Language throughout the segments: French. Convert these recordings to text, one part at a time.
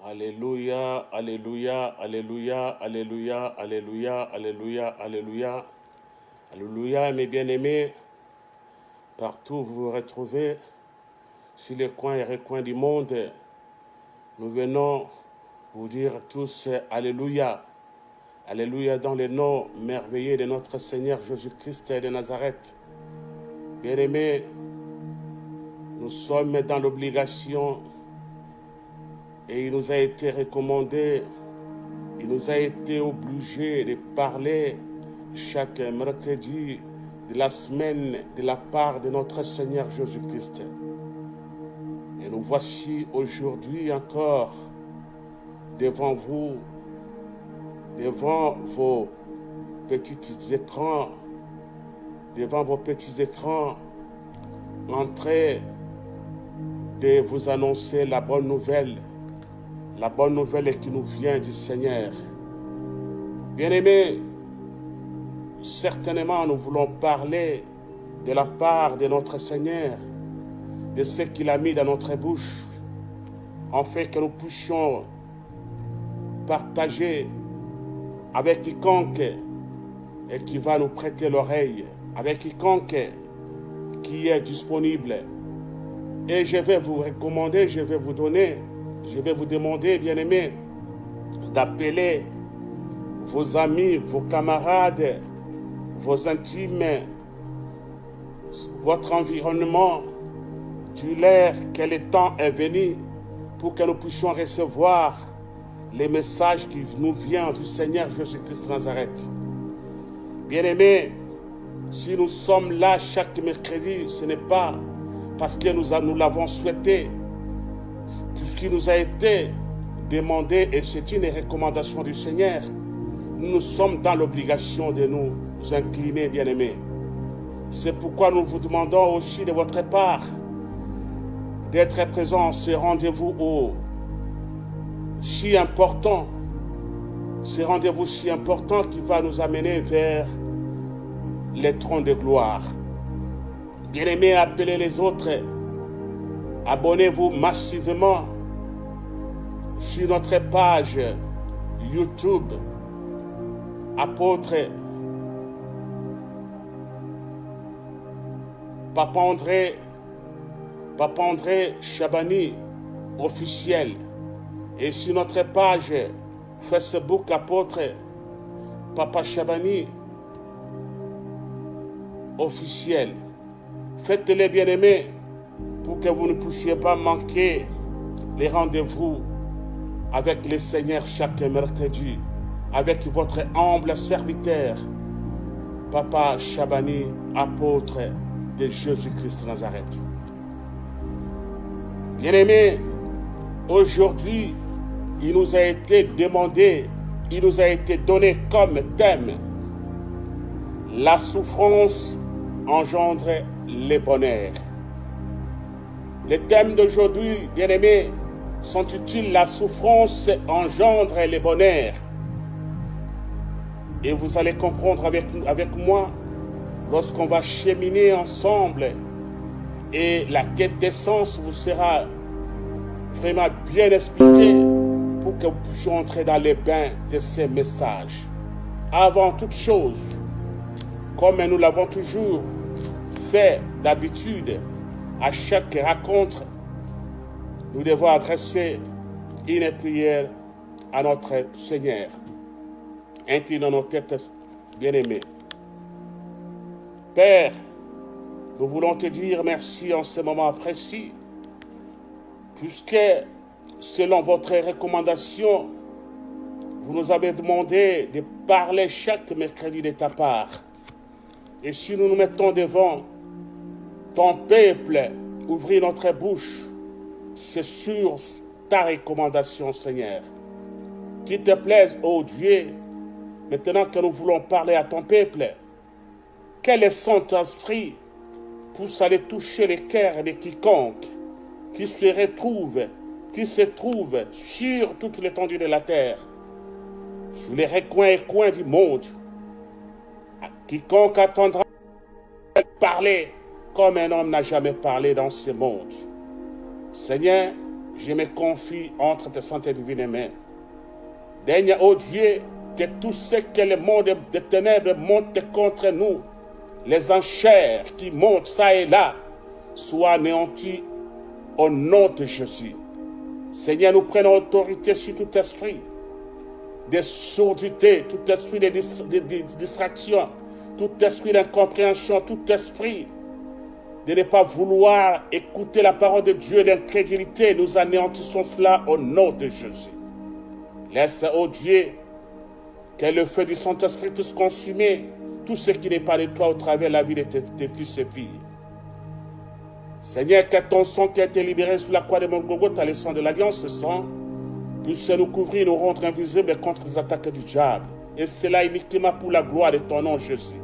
Alléluia, Alléluia, Alléluia, Alléluia, Alléluia, Alléluia, Alléluia. Alléluia, mes bien-aimés, partout où vous vous retrouvez, sur les coins et recoins du monde, nous venons vous dire tous Alléluia. Alléluia dans le nom merveilleux de notre Seigneur Jésus-Christ de Nazareth. Bien-aimés, nous sommes dans l'obligation et il nous a été recommandé, il nous a été obligé de parler chaque mercredi de la semaine de la part de notre Seigneur Jésus-Christ. Et nous voici aujourd'hui encore devant vous, devant vos petits écrans, en train de vous annoncer la bonne nouvelle qui nous vient du Seigneur. Bien-aimés, certainement nous voulons parler de la part de notre Seigneur, de ce qu'il a mis dans notre bouche, afin que nous puissions partager avec quiconque et qui va nous prêter l'oreille, avec quiconque qui est disponible. Et je vais vous recommander, je vais vous demander, bien-aimés, d'appeler vos amis, vos camarades, vos intimes, votre environnement. Dis-leur que le temps est venu pour que nous puissions recevoir les messages qui nous viennent du Seigneur Jésus-Christ de Nazareth. Bien-aimés, si nous sommes là chaque mercredi, ce n'est pas parce que nous l'avons souhaité, puisqu'il nous a été demandé, et c'est une recommandation du Seigneur, nous sommes dans l'obligation de nous incliner, bien-aimés. C'est pourquoi nous vous demandons aussi de votre part d'être présents à ce rendez-vous si important, qui va nous amener vers les trônes de gloire. Bien-aimés, appelez les autres. Abonnez-vous massivement sur notre page YouTube, Apôtre Papa André Chabani officiel, et sur notre page Facebook Apôtre Papa Chabani officiel. Faites-les, bien-aimés, pour que vous ne puissiez pas manquer les rendez-vous avec le Seigneur chaque mercredi, avec votre humble serviteur, Papa Chabani, apôtre de Jésus-Christ de Nazareth. Bien-aimés, aujourd'hui, il nous a été demandé, il nous a été donné comme thème: la souffrance engendre le bonheur. Le thème d'aujourd'hui, bien-aimés, s'intitule « La souffrance engendre le bonheur ». Et vous allez comprendre avec moi, lorsqu'on va cheminer ensemble, et la quête des sens vous sera vraiment bien expliquée pour que vous puissiez entrer dans les bains de ces messages. Avant toute chose, comme nous l'avons toujours fait d'habitude, à chaque rencontre, nous devons adresser une prière à notre Seigneur. Inclinons nos têtes, bien-aimés. Père, nous voulons te dire merci en ce moment précis, puisque selon votre recommandation, vous nous avez demandé de parler chaque mercredi de ta part. Et si nous nous mettons devant ton peuple, ouvrir notre bouche, c'est sur ta recommandation, Seigneur. Qu'il te plaise, ô Dieu, maintenant que nous voulons parler à ton peuple, que le Saint-Esprit puisse aller toucher les cœurs de quiconque qui se trouve sur toute l'étendue de la terre, sur les recoins et coins du monde. Quiconque attendra parler comme un homme n'a jamais parlé dans ce monde. Seigneur, je me confie entre tes saintes et divines mains. Daigne, ô Dieu, que tout ce que le monde des ténèbres monte contre nous, les enchères qui montent ça et là, soient anéantis au nom de Jésus. Seigneur, nous prenons autorité sur tout esprit de surdité, tout esprit de distraction, tout esprit d'incompréhension, tout esprit de ne pas vouloir écouter la parole de Dieu, d'incrédulité. Nous anéantissons cela au nom de Jésus. Laisse, ô Dieu, que le feu du Saint-Esprit puisse consumer tout ce qui n'est pas de toi au travers de la vie de tes fils et filles. Seigneur, que ton sang qui a été libéré sur la croix de Golgotha, le sang de l'Alliance, ce sang, puisse nous couvrir, nous rendre invisibles contre les attaques du diable. Et cela uniquement pour la gloire de ton nom, Jésus.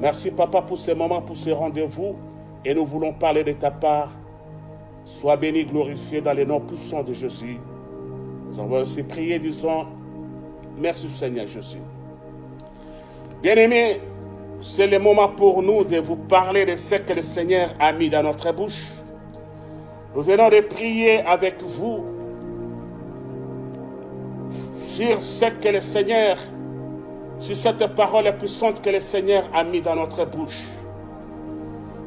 Merci, Papa, pour ces moments, pour ces rendez-vous. Et nous voulons parler de ta part. Sois béni, glorifié dans les noms puissants de Jésus. Nous avons aussi prié, disant, merci Seigneur Jésus. Bien-aimés, c'est le moment pour nous de vous parler de ce que le Seigneur a mis dans notre bouche. Nous venons de prier avec vous sur ce que le Seigneur, sur cette parole puissante que le Seigneur a mis dans notre bouche.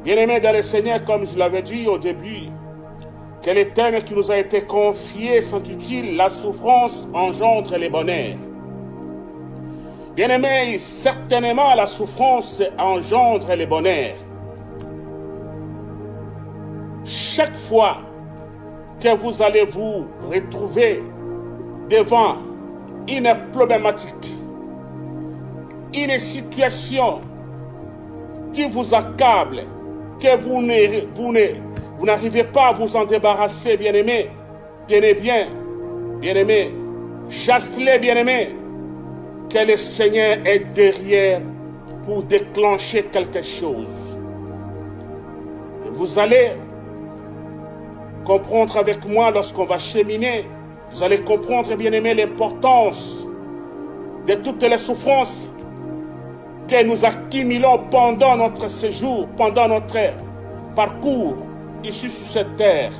Bien-aimés dans le Seigneur, comme je l'avais dit au début, que le thème qui nous a été confié s'intitule « La souffrance engendre le bonheur ». Bien-aimés, certainement la souffrance engendre le bonheur. Chaque fois que vous allez vous retrouver devant une problématique, une situation qui vous accable, que vous n'arrivez pas à vous en débarrasser, bien-aimés, bien-aimés, chassez-les, bien-aimés, que le Seigneur est derrière pour déclencher quelque chose. Et vous allez comprendre avec moi lorsqu'on va cheminer, vous allez comprendre, bien-aimés, l'importance de toutes les souffrances que nous accumulons pendant notre séjour, pendant notre parcours ici sur cette terre.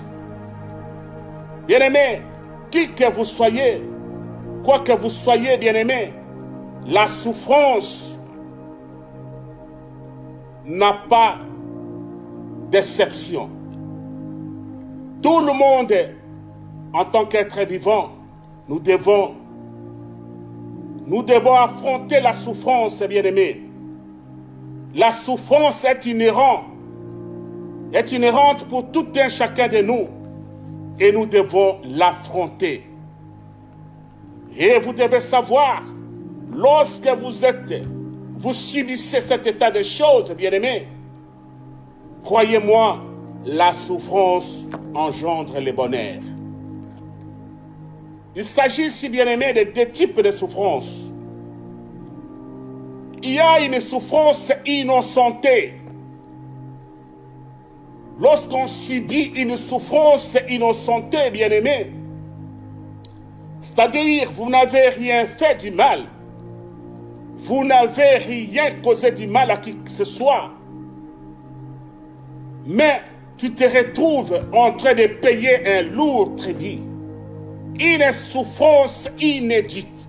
Bien-aimés, qui que vous soyez, quoi que vous soyez, bien-aimés, la souffrance n'a pas d'exception. Tout le monde, en tant qu'être vivant, nous devons affronter la souffrance, bien-aimés. La souffrance est inhérente pour tout un chacun de nous. Et nous devons l'affronter. Et vous devez savoir, lorsque vous subissez cet état de choses, bien-aimés, croyez-moi, la souffrance engendre le bonheur. Il s'agit ici, bien-aimés, de deux types de souffrances. Il y a une souffrance innocentée. Lorsqu'on subit une souffrance innocentée, bien-aimés, c'est-à-dire vous n'avez rien fait du mal, vous n'avez rien causé du mal à qui que ce soit, mais tu te retrouves en train de payer un lourd tribut, une souffrance inédite,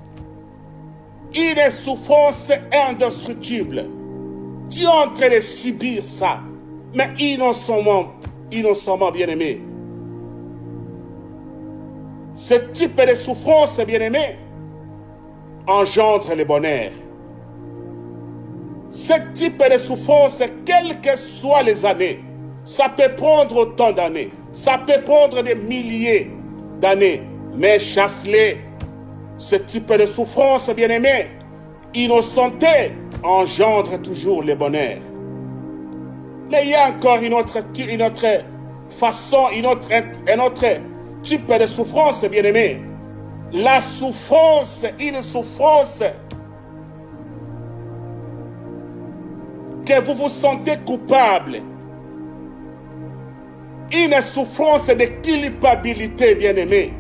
une souffrance indestructible. Tu es en train de subir ça, mais innocemment, bien-aimé. Ce type de souffrance, bien-aimé, engendre le bonheur. Ce type de souffrance, quelles que soient les années, ça peut prendre autant d'années, ça peut prendre des milliers d'années, mais chasse-les. Ce type de souffrance, bien-aimé, innocenté, engendre toujours le bonheur. Mais il y a encore une autre façon, un autre type de souffrance, bien-aimé. La souffrance, une souffrance que vous vous sentez coupable. Une souffrance de culpabilité, bien-aimé.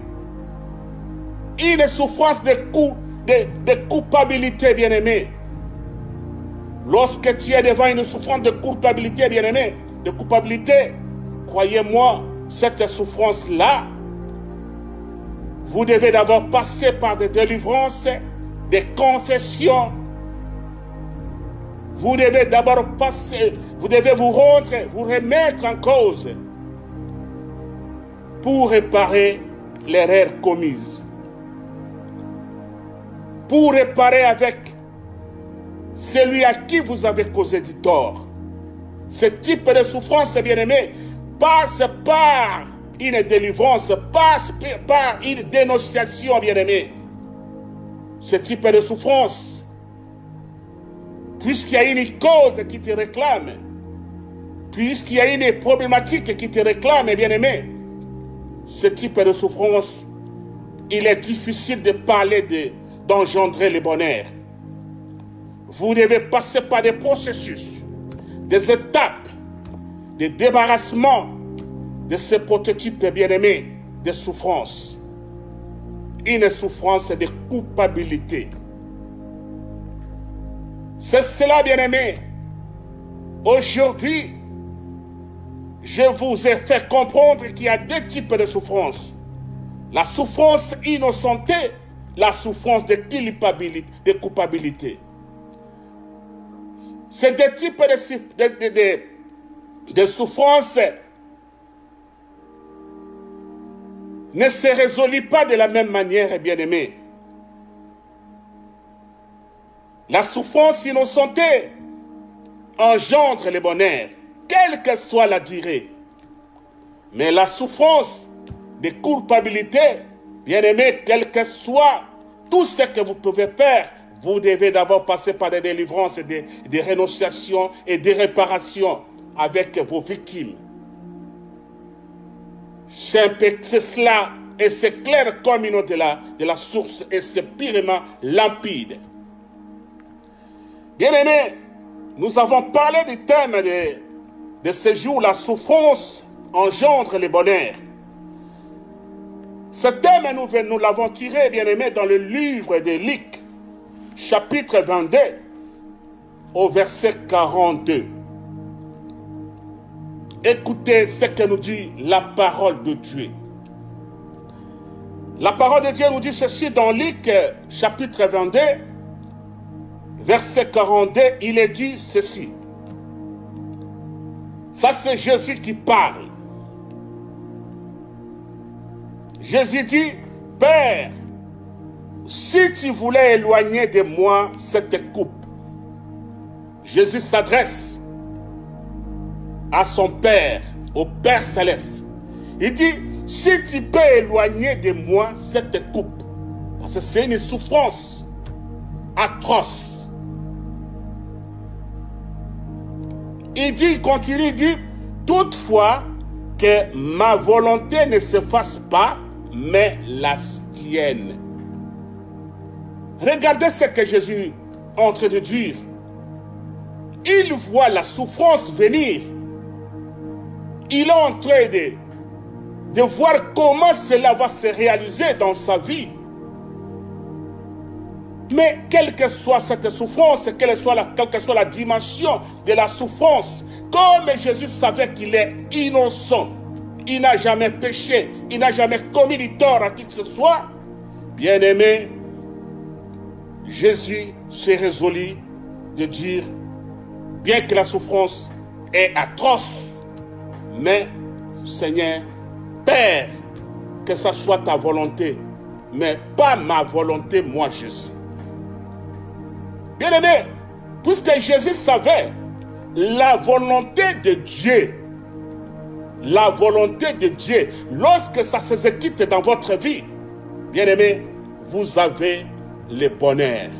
Une souffrance de culpabilité, bien-aimé. Lorsque tu es devant une souffrance de culpabilité, bien-aimé, de culpabilité, croyez-moi, cette souffrance-là vous devez d'abord passer par des délivrances, des confessions. Vous devez d'abord passer, vous devez vous rendre, vous remettre en cause pour réparer l'erreur commise. Pour réparer avec celui à qui vous avez causé du tort. Ce type de souffrance, bien-aimé, passe par une délivrance, passe par une dénonciation, bien-aimé. Ce type de souffrance, puisqu'il y a une cause qui te réclame, puisqu'il y a une problématique qui te réclame, bien-aimé, ce type de souffrance, il est difficile de parler d'engendrer le bonheur. Vous devez passer par des processus, des étapes, de débarrassement de ce prototype bien-aimé de souffrance. Une souffrance de culpabilité. C'est cela, bien-aimé. Aujourd'hui, je vous ai fait comprendre qu'il y a deux types de souffrance. La souffrance innocentée, la souffrance de culpabilité. Ces deux types de souffrance ne se résolvent pas de la même manière, bien-aimé. La souffrance innocentée engendre le bonheur, quelle que soit la durée. Mais la souffrance de culpabilité, bien-aimé, quel que soit tout ce que vous pouvez faire, vous devez d'abord passer par des délivrances, des renonciations et des réparations avec vos victimes. C'est cela, et c'est clair comme une eau de la source, et c'est purement limpide. Bien-aimés, nous avons parlé du thème de ce jour, la souffrance engendre le bonheur. Ce thème, nous l'avons tiré, bien-aimés, dans le livre de Luc, chapitre 22, au verset 42. Écoutez ce que nous dit la parole de Dieu. La parole de Dieu nous dit ceci dans Luc, chapitre 22, verset 42, il est dit ceci. Ça, c'est Jésus qui parle. Jésus dit, « Père, si tu voulais éloigner de moi cette coupe. » Jésus s'adresse à son Père, au Père Céleste. Il dit, « Si tu peux éloigner de moi cette coupe. » Parce que c'est une souffrance atroce. Il continue, il dit, « Toutefois, que ma volonté ne se fasse pas, mais la tienne. » Regardez ce que Jésus est en train de dire. Il voit la souffrance venir. Il est en train de voir comment cela va se réaliser dans sa vie. Mais quelle que soit cette souffrance, quelle que soit la dimension de la souffrance, comme Jésus savait qu'il est innocent, il n'a jamais péché, il n'a jamais commis du tort à qui que ce soit, bien aimé, Jésus s'est résolu de dire, bien que la souffrance est atroce, mais Seigneur, Père, que ça soit ta volonté, mais pas ma volonté, moi Jésus. Bien aimé, puisque Jésus savait la volonté de Dieu, lorsque ça s'exécute dans votre vie, bien aimé, vous avez le bonheur.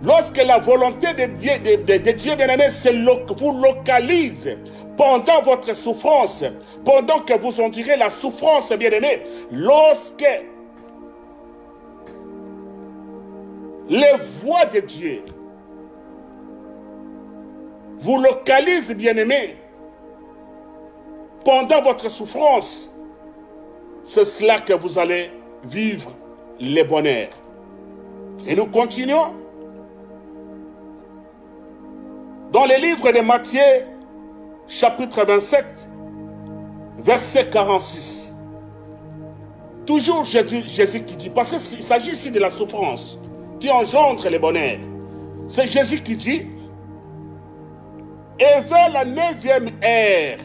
Lorsque la volonté de Dieu, bien aimé, vous localise pendant votre souffrance, pendant que vous endirez la souffrance, bien aimé, lorsque les voix de Dieu vous localisent, bien aimé, pendant votre souffrance, c'est cela que vous allez vivre le bonheur. Et nous continuons dans le livre de Matthieu, chapitre 27, verset 46. Toujours Jésus qui dit, parce qu'il s'agit ici de la souffrance qui engendre le bonheur. C'est Jésus qui dit, et vers la 9e heure,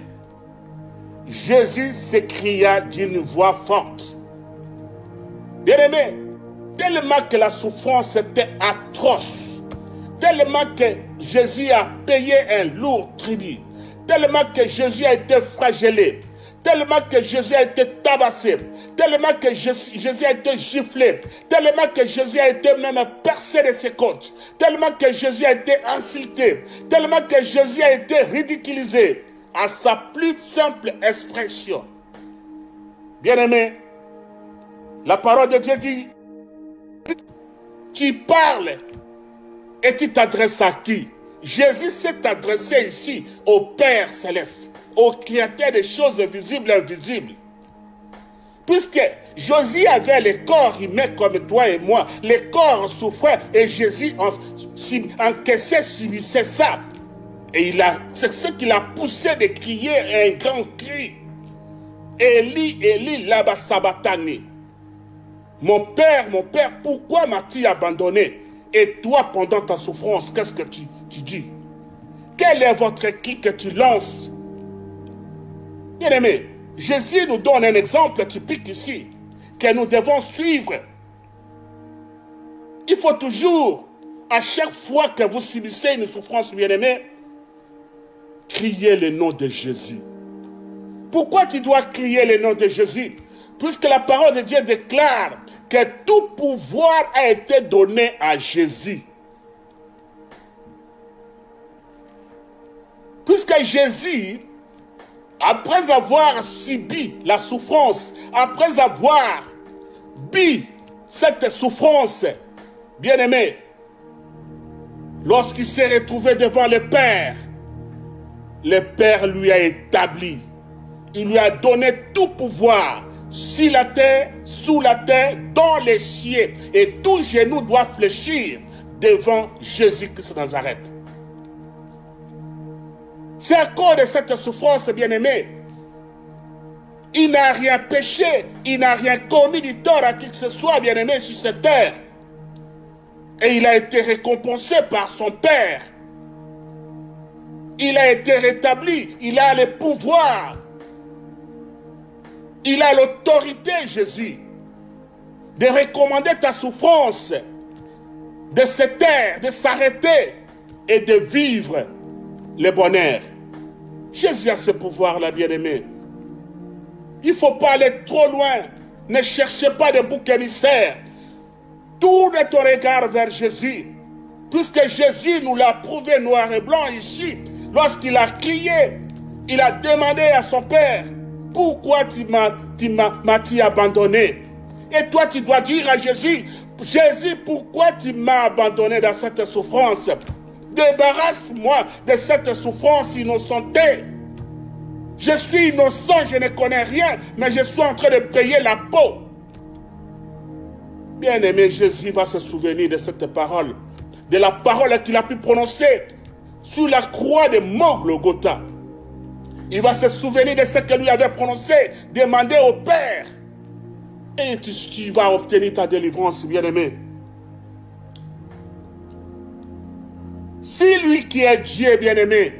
Jésus s'écria d'une voix forte. Bien-aimé, tellement que la souffrance était atroce, tellement que Jésus a payé un lourd tribut, tellement que Jésus a été flagellé, tellement que Jésus a été tabassé, tellement que Jésus a été giflé, tellement que Jésus a été même percé de ses côtes, tellement que Jésus a été insulté, tellement que Jésus a été ridiculisé, à sa plus simple expression. Bien-aimé, la parole de Dieu dit, tu parles et tu t'adresses à qui? Jésus s'est adressé ici au Père Céleste, au Créateur des choses visibles et invisibles. Puisque Jésus avait le corps humain comme toi et moi, le corps souffrait et Jésus encaissait, subissait ça. Et c'est ce qui l'a poussé de crier un grand cri. Élie, Élie, lama sabachthani. Mon Père, pourquoi m'as-tu abandonné? Et toi, pendant ta souffrance, qu'est-ce que tu dis? Quel est votre cri que tu lances? Bien-aimé, Jésus nous donne un exemple typique ici, que nous devons suivre. Il faut toujours, à chaque fois que vous subissez une souffrance, bien-aimé, crier le nom de Jésus. Pourquoi tu dois crier le nom de Jésus? Puisque la parole de Dieu déclare que tout pouvoir a été donné à Jésus. Puisque Jésus, après avoir subi la souffrance, après avoir bu cette souffrance, bien-aimé, lorsqu'il s'est retrouvé devant le Père lui a établi, il lui a donné tout pouvoir sur la terre, sous la terre, dans les cieux, et tout genou doit fléchir devant Jésus-Christ de Nazareth. C'est à cause de cette souffrance, bien-aimé. Il n'a rien péché, il n'a rien commis du tort à qui que ce soit, bien-aimé, sur cette terre. Et il a été récompensé par son Père. Il a été rétabli, il a le pouvoir. Il a l'autorité, Jésus, de recommander ta souffrance, de se taire, de s'arrêter et de vivre le bonheur. Jésus a ce pouvoir-là, bien-aimé. Il ne faut pas aller trop loin. Ne cherchez pas de bouc émissaire. Tourne ton regard vers Jésus. Puisque Jésus nous l'a prouvé noir et blanc ici. Lorsqu'il a crié, il a demandé à son Père, pourquoi tu m'as abandonné? Et toi, tu dois dire à Jésus, Jésus, pourquoi tu m'as abandonné dans cette souffrance? Débarrasse-moi de cette souffrance innocentée. Je suis innocent, je ne connais rien, mais je suis en train de payer la peau. Bien-aimé, Jésus va se souvenir de cette parole, de la parole qu'il a pu prononcer sur la croix de Golgotha. Il va se souvenir de ce que lui avait prononcé, demander au Père. Et tu vas obtenir ta délivrance, bien-aimé. Si lui qui est Dieu, bien-aimé,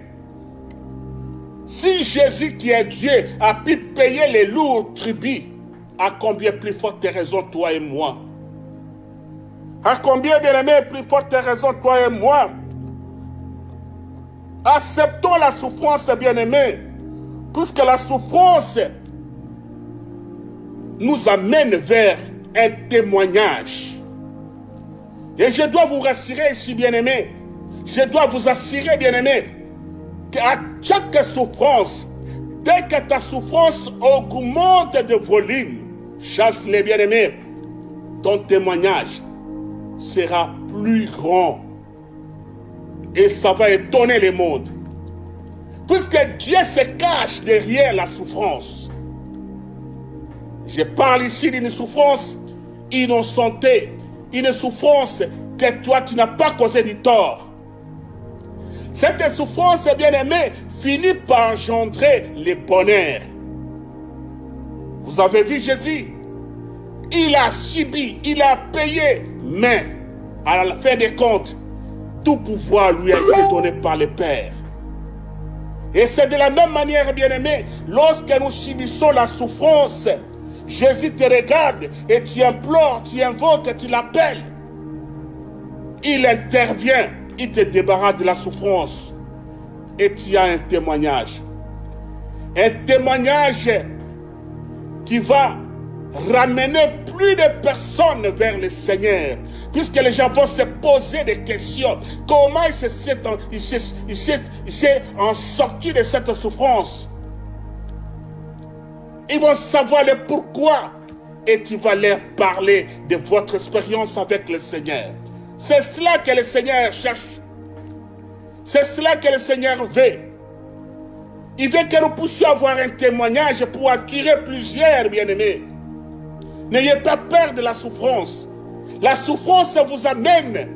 si Jésus qui est Dieu a pu payer les lourds tributs, à combien plus forte raison toi et moi? À combien, bien-aimé, plus forte raison toi et moi? Acceptons la souffrance, bien-aimé, puisque la souffrance nous amène vers un témoignage. Et je dois vous rassurer ici, bien-aimé, je dois vous assurer, bien-aimé, qu'à chaque souffrance, dès que ta souffrance augmente de volume, chasse les bien-aimés, ton témoignage sera plus grand. Et ça va étonner le monde. Puisque Dieu se cache derrière la souffrance. Je parle ici d'une souffrance innocentée, une souffrance que toi tu n'as pas causé du tort. Cette souffrance, bien-aimée, finit par engendrer le bonheur. Vous avez vu Jésus, Il a subi, il a payé. Mais, à la fin des comptes, tout pouvoir lui a été donné par le Père. Et c'est de la même manière, bien-aimé, lorsque nous subissons la souffrance, Jésus te regarde et tu implores, tu invoques, tu l'appelles. Il intervient, il te débarrasse de la souffrance. Et tu as un témoignage. Un témoignage qui va ramener plus de personnes vers le Seigneur. Puisque les gens vont se poser des questions. Comment il s'est en sorti de cette souffrance? Ils vont savoir le pourquoi. Et tu vas leur parler de votre expérience avec le Seigneur. C'est cela que le Seigneur cherche. C'est cela que le Seigneur veut. Il veut que nous puissions avoir un témoignage pour attirer plusieurs, bien-aimés. N'ayez pas peur de la souffrance. La souffrance vous amène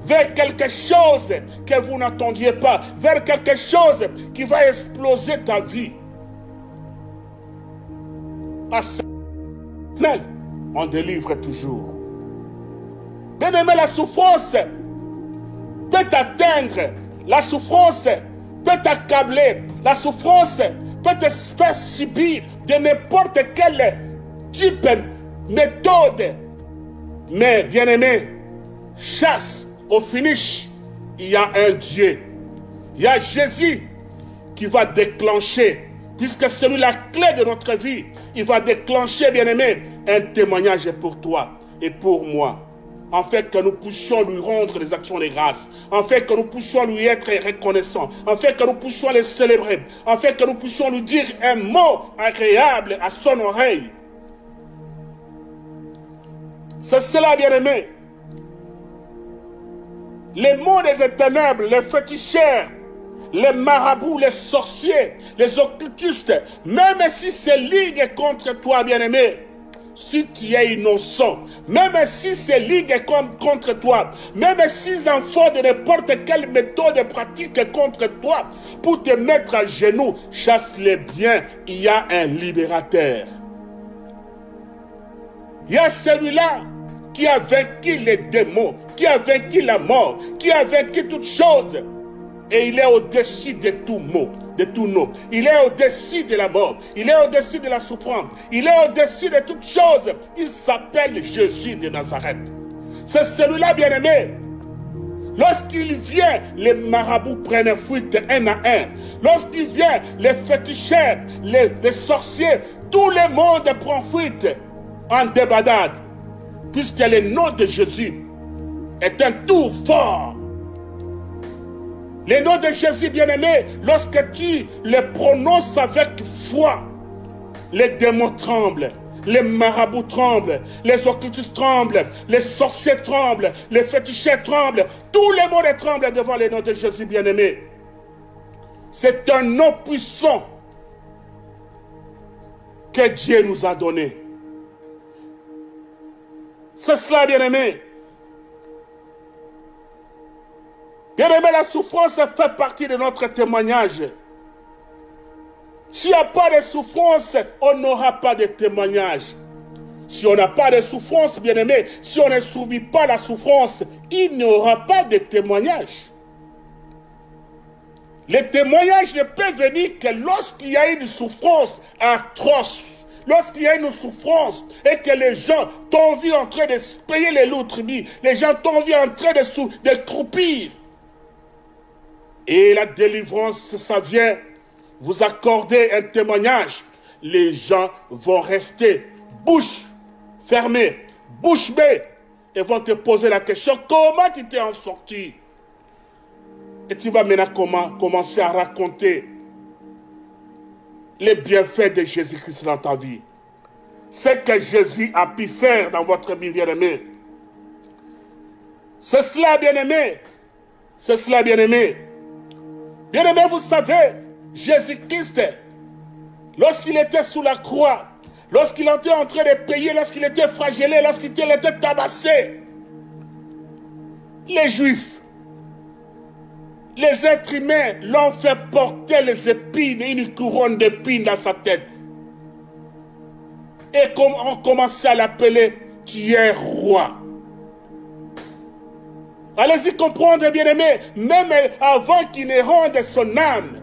vers quelque chose que vous n'attendiez pas, vers quelque chose qui va exploser ta vie. Mais on délivre toujours. Bien-aimé, la souffrance peut t'atteindre. La souffrance peut t'accabler. La souffrance peut te faire subir de n'importe quel type, méthode. Mais, bien-aimé, chasse au finish, il y a un Dieu. Il y a Jésus qui va déclencher, puisque c'est lui la clé de notre vie, il va déclencher, bien-aimé, un témoignage pour toi et pour moi. En fait que nous puissions lui rendre des actions de grâce, en fait que nous puissions lui être reconnaissants, en fait que nous puissions le célébrer, en fait que nous puissions lui dire un mot agréable à son oreille. C'est cela, bien-aimé. Les mondes des ténèbres, les féticheurs, les marabouts, les sorciers, les occultistes, même si c'est ligue contre toi, bien-aimé, si tu es innocent, même si c'est ligue contre toi, même s'ils en font de n'importe quelle méthode pratique contre toi, pour te mettre à genoux, chasse-les bien, il y a un libérateur. Il y a celui-là qui a vaincu les démons, qui a vaincu la mort, qui a vaincu toutes choses. Et il est au-dessus de tout mot, de tout nom. Il est au-dessus de la mort. Il est au-dessus de la souffrance. Il est au-dessus de toutes choses. Il s'appelle Jésus de Nazareth. C'est celui-là, bien-aimé. Lorsqu'il vient, les marabouts prennent fuite un à un. Lorsqu'il vient, les féticheurs, les sorciers, tout le monde prend fuite en débandade. Puisque le nom de Jésus est un tour fort. Le nom de Jésus, bien-aimé, lorsque tu le prononces avec foi, les démons tremblent, les marabouts tremblent, les occultistes tremblent, les sorciers tremblent, les féticheurs tremblent, tout le monde tremble devant le nom de Jésus, bien-aimé. C'est un nom puissant que Dieu nous a donné. C'est cela, bien-aimé. Bien-aimé, la souffrance fait partie de notre témoignage. S'il n'y a pas de souffrance, on n'aura pas de témoignage. Si on n'a pas de souffrance, bien-aimé, si on ne subit pas la souffrance, il n'y aura pas de témoignage. Le témoignage ne peut venir que lorsqu'il y a une souffrance atroce. Lorsqu'il y a une souffrance et que les gens t'ont vu en train de payer les lourds tribus, les gens t'ont vu en train de croupir. Et la délivrance, ça vient vous accorder un témoignage. Les gens vont rester bouche fermée, bouche bée, et vont te poser la question, comment tu t'es en sorti? Et tu vas maintenant commencer à raconter les bienfaits de Jésus-Christ dans ta vie. Ce que Jésus a pu faire dans votre vie, bien-aimé. C'est cela, bien-aimé. C'est cela, bien-aimé. Bien-aimé, vous savez, Jésus-Christ, lorsqu'il était sous la croix, lorsqu'il était en train de payer, lorsqu'il était flagellé, lorsqu'il était tabassé, les Juifs, les êtres humains l'ont fait porter les épines, une couronne d'épines dans sa tête. Et on commençait à l'appeler « Tu es roi ». Allez-y comprendre, bien-aimés, même avant qu'il ne rende son âme,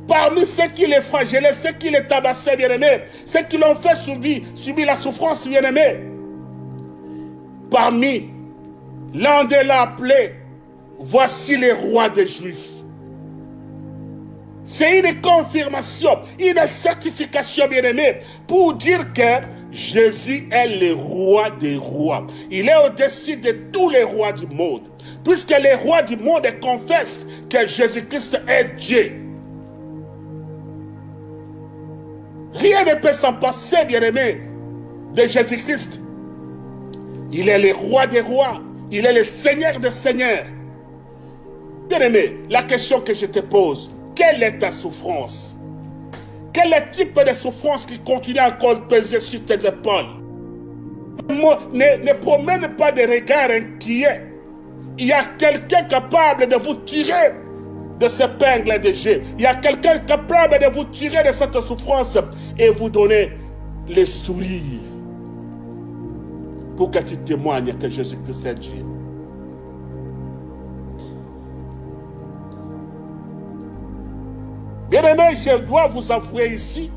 parmi ceux qui les flagellaient, ceux qui les tabassaient, bien-aimés, ceux qui l'ont fait subir la souffrance, bien-aimés, parmi l'un d'eux l'a appelé « Voici les rois des Juifs ». C'est une confirmation, une certification, bien-aimée, pour dire que Jésus est le roi des rois. Il est au-dessus de tous les rois du monde. Puisque les rois du monde confessent que Jésus-Christ est Dieu. Rien ne peut s'en passer, bien-aimé, de Jésus-Christ. Il est le roi des rois. Il est le Seigneur des seigneurs. Bien-aimé, la question que je te pose, quelle est ta souffrance? Quel est le type de souffrance qui continue encore de peser sur tes épaules? Ne promène pas de regards inquiets. Il y a quelqu'un capable de vous tirer de ce épingle de jeu. Il y a quelqu'un capable de vous tirer de cette souffrance et vous donner le sourire pour que tu témoignes que Jésus-Christ est Dieu. Bien-aimé, je dois vous avouer ici,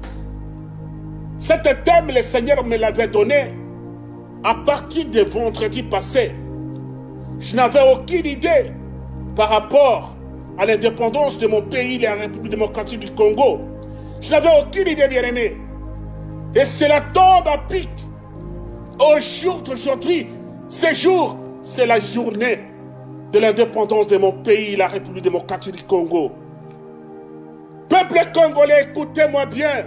cet thème, le Seigneur me l'avait donné à partir de vendredi passé. Je n'avais aucune idée par rapport à l'indépendance de mon pays, la République démocratique du Congo. Je n'avais aucune idée, bien-aimé. Et cela tombe à pic. Au jour d'aujourd'hui, ce jour, c'est la journée de l'indépendance de mon pays, la République démocratique du Congo. Peuple congolais, écoutez-moi bien.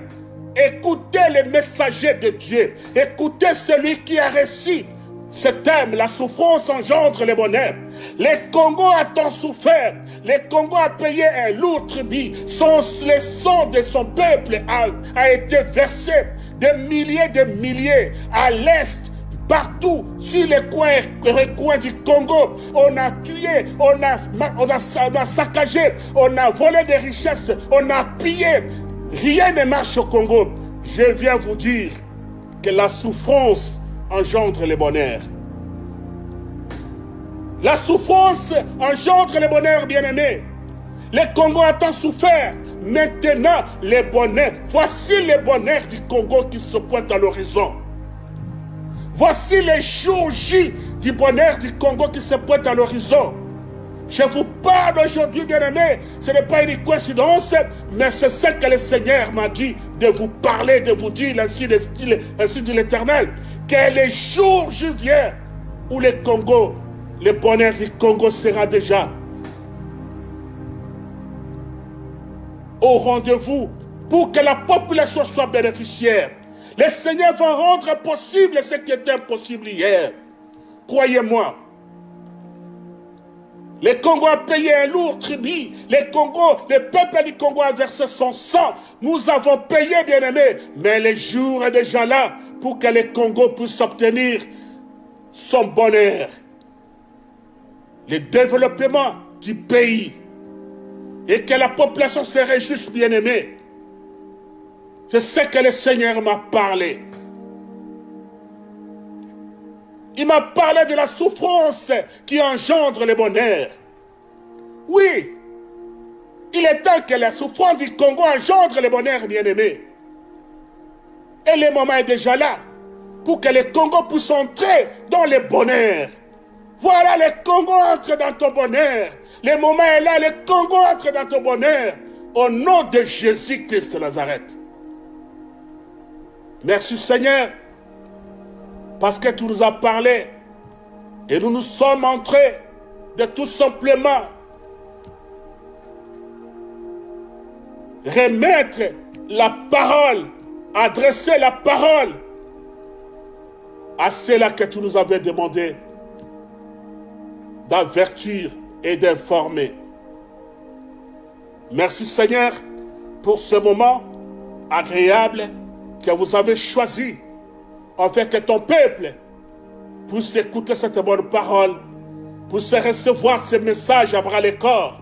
Écoutez les messagers de Dieu. Écoutez celui qui a réussi ce thème, la souffrance engendre le bonheur. Le Congo a tant souffert. Le Congo a payé un lourd tribut. Le sang de son peuple a été versé de milliers à l'est. Partout, sur les coins du Congo, on a tué, on a saccagé, on a volé des richesses, on a pillé. Rien ne marche au Congo. Je viens vous dire que la souffrance engendre le bonheur. La souffrance engendre le bonheur, bien-aimé. Le Congo a tant souffert. Maintenant, le bonheur. Voici le bonheur du Congo qui se pointe à l'horizon. Voici les jours J du bonheur du Congo qui se pointe à l'horizon. Je vous parle aujourd'hui, bien-aimés. Ce n'est pas une coïncidence, mais c'est ce que le Seigneur m'a dit de vous parler, de vous dire, ainsi dit l'Éternel, que les jours J viennent où le Congo, le bonheur du Congo sera déjà au rendez-vous pour que la population soit bénéficiaire. Le Seigneur va rendre possible ce qui était impossible hier. Croyez-moi. Le Congo a payé un lourd tribut. Le peuple du Congo a versé son sang. Nous avons payé, bien-aimés. Mais le jour est déjà là pour que le Congo puisse obtenir son bonheur. Le développement du pays. Et que la population se réjouisse, bien-aimés. C'est ce que le Seigneur m'a parlé. Il m'a parlé de la souffrance qui engendre le bonheur. Oui, il est temps que la souffrance du Congo engendre le bonheur, bien-aimé. Et le moment est déjà là pour que le Congo puisse entrer dans le bonheur. Voilà, le Congo entre dans ton bonheur. Le moment est là, le Congo entre dans ton bonheur. Au nom de Jésus-Christ de Nazareth. Merci Seigneur, parce que tu nous as parlé et nous nous sommes entrés de tout simplement remettre la parole, adresser la parole à ceux-là que tu nous avais demandé d'avertir et d'informer. Merci Seigneur pour ce moment agréable que vous avez choisi, afin que ton peuple puisse écouter cette bonne parole, puisse recevoir ce message à bras le corps,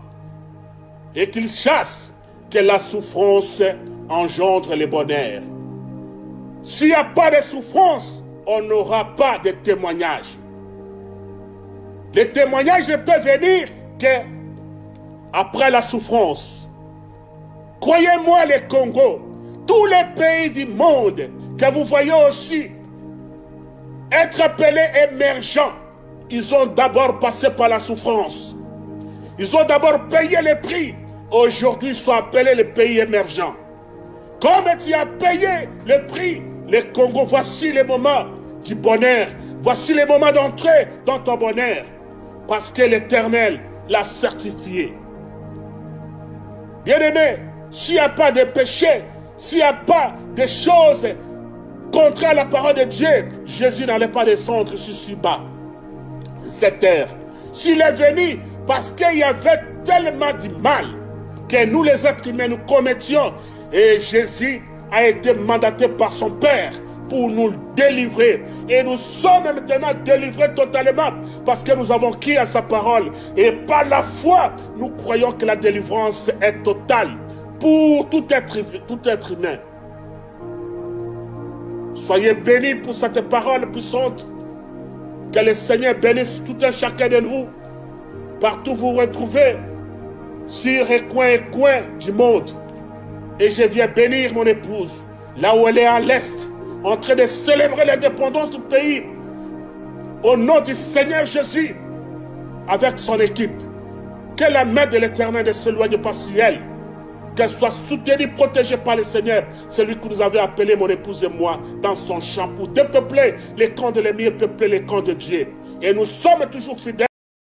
et qu'il chasse que la souffrance engendre le bonheur. s'il n'y a pas de souffrance, on n'aura pas de témoignage. Le témoignage ne peut venir qu'après la souffrance. Croyez-moi, les Congo, tous les pays du monde que vous voyez aussi être appelés émergents, ils ont d'abord passé par la souffrance. Ils ont d'abord payé le prix. Aujourd'hui, ils sont appelés les pays émergents. Comme tu as payé le prix, les Congo, voici les moments du bonheur. Voici les moments d'entrer dans ton bonheur. Parce que l'Éternel l'a certifié. Bien-aimé, s'il n'y a pas de péché, s'il n'y a pas de choses contraires à la parole de Dieu, Jésus n'allait pas descendre sur bas cette terre. S'il est venu parce qu'il y avait tellement de mal que nous les êtres humains nous commettions, et Jésus a été mandaté par son Père pour nous délivrer. Et nous sommes maintenant délivrés totalement parce que nous avons crié à sa parole. Et par la foi, nous croyons que la délivrance est totale pour tout être humain. Soyez bénis pour cette parole puissante. Que le Seigneur bénisse tout un chacun de vous. Partout vous retrouvez, sur les coins et coins du monde. Et je viens bénir mon épouse, là où elle est à l'Est, en train de célébrer l'indépendance du pays. Au nom du Seigneur Jésus, avec son équipe. Que la main de l'Éternel ne s'éloigne pas sur elle. Qu'elle soit soutenue, protégée par le Seigneur. Celui que nous avait appelé, mon épouse et moi, dans son champ pour dépeupler les camps de l'ennemi et peupler les camps de Dieu. Et nous sommes toujours fidèles.